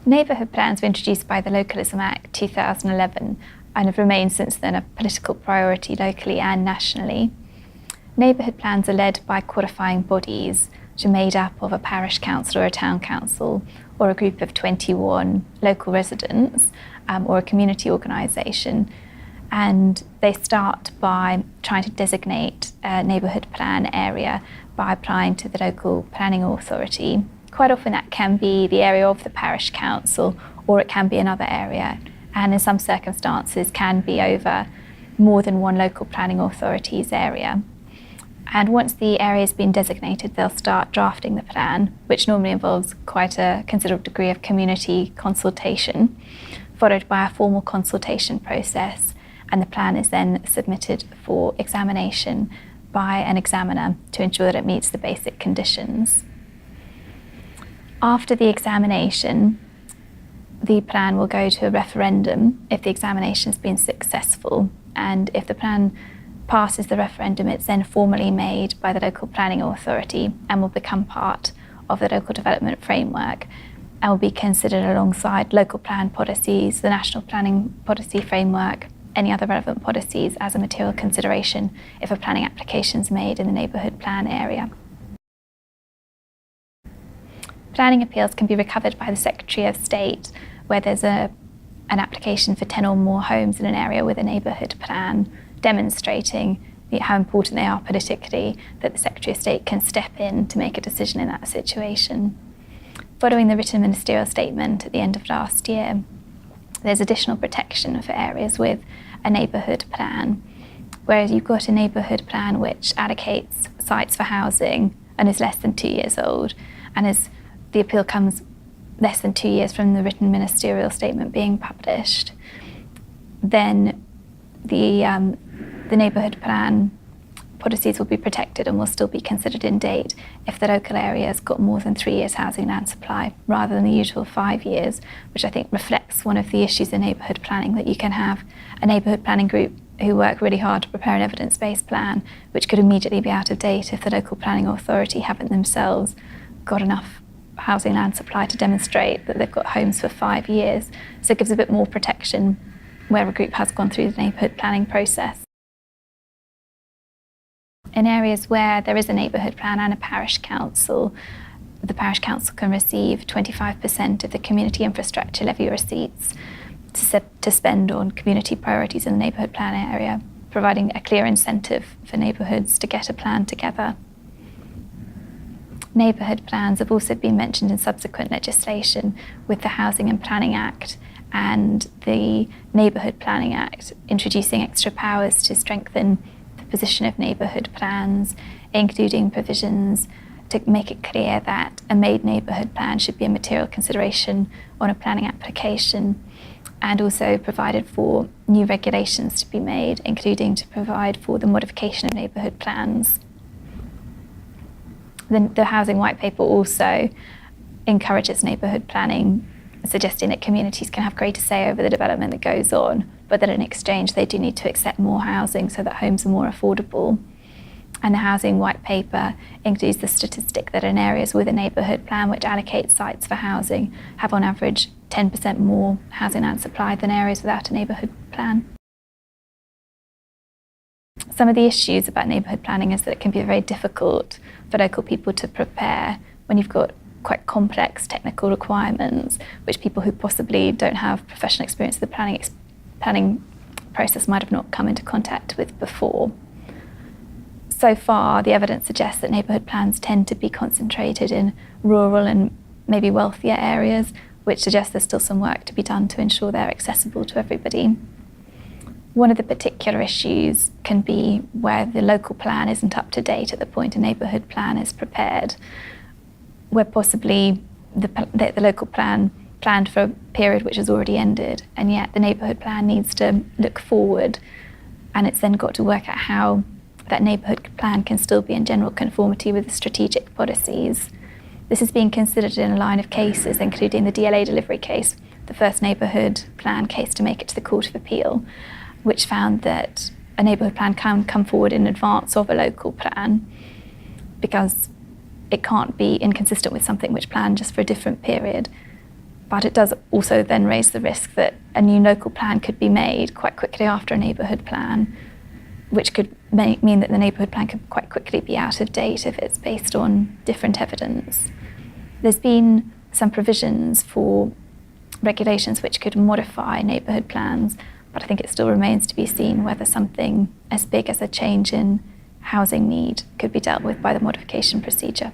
Neighbourhood plans were introduced by the Localism Act 2011 and have remained since then a political priority locally and nationally. Neighbourhood plans are led by qualifying bodies, which are made up of a parish council or a town council or a group of 21 local residents or a community organisation. And they start by trying to designate a neighbourhood plan area by applying to the local planning authority. Quite often that can be the area of the parish council, or it can be another area, and in some circumstances can be over more than one local planning authority's area. And once the area has been designated, they'll start drafting the plan, which normally involves quite a considerable degree of community consultation, followed by a formal consultation process, and the plan is then submitted for examination by an examiner to ensure that it meets the basic conditions. After the examination, the plan will go to a referendum if the examination has been successful, and if the plan passes the referendum, it's then formally made by the local planning authority and will become part of the local development framework and will be considered alongside local plan policies, the national planning policy framework, any other relevant policies as a material consideration if a planning application is made in the neighbourhood plan area. Planning appeals can be recovered by the Secretary of State where there's an application for 10 or more homes in an area with a neighbourhood plan, demonstrating how important they are politically, that the Secretary of State can step in to make a decision in that situation. Following the written ministerial statement at the end of last year, there's additional protection for areas with a neighbourhood plan, whereas you've got a neighbourhood plan which allocates sites for housing and is less than 2 years old, and as the appeal comes less than 2 years from the written ministerial statement being published, then the neighbourhood plan policies will be protected and will still be considered in date if the local area has got more than 3 years housing land supply rather than the usual 5 years, which I think reflects one of the issues in neighbourhood planning, that you can have a neighbourhood planning group who work really hard to prepare an evidence-based plan which could immediately be out of date if the local planning authority haven't themselves got enough housing land supply to demonstrate that they've got homes for 5 years. So it gives a bit more protection where a group has gone through the neighbourhood planning process. In areas where there is a neighbourhood plan and a parish council, the parish council can receive 25% of the community infrastructure levy receipts to spend on community priorities in the neighbourhood plan area, providing a clear incentive for neighbourhoods to get a plan together. Neighbourhood plans have also been mentioned in subsequent legislation with the Housing and Planning Act and the Neighbourhood Planning Act, introducing extra powers to strengthen the position of neighbourhood plans, including provisions to make it clear that a made neighbourhood plan should be a material consideration on a planning application, and also provided for new regulations to be made, including to provide for the modification of neighbourhood plans. The Housing White Paper also encourages neighbourhood planning, suggesting that communities can have greater say over the development that goes on, but that in exchange they do need to accept more housing so that homes are more affordable. And the Housing White Paper includes the statistic that in areas with a neighbourhood plan which allocates sites for housing have on average 10% more housing land supply than areas without a neighbourhood plan. Some of the issues about neighbourhood planning is that it can be very difficult for local people to prepare when you've got quite complex technical requirements which people who possibly don't have professional experience with the planning process might have not come into contact with before. So far, the evidence suggests that neighbourhood plans tend to be concentrated in rural and maybe wealthier areas, which suggests there's still some work to be done to ensure they're accessible to everybody. One of the particular issues can be where the local plan isn't up to date at the point a neighbourhood plan is prepared, where possibly the local plan planned for a period which has already ended, and yet the neighbourhood plan needs to look forward, and it's then got to work out how that neighbourhood plan can still be in general conformity with the strategic policies. This is being considered in a line of cases, including the DLA delivery case, the first neighbourhood plan case to make it to the Court of Appeal, which found that a neighbourhood plan can come forward in advance of a local plan because it can't be inconsistent with something which planned just for a different period. But it does also then raise the risk that a new local plan could be made quite quickly after a neighbourhood plan, which could mean that the neighbourhood plan could quite quickly be out of date if it's based on different evidence. There's been some provisions for regulations which could modify neighbourhood plans, but I think it still remains to be seen whether something as big as a change in housing need could be dealt with by the modification procedure.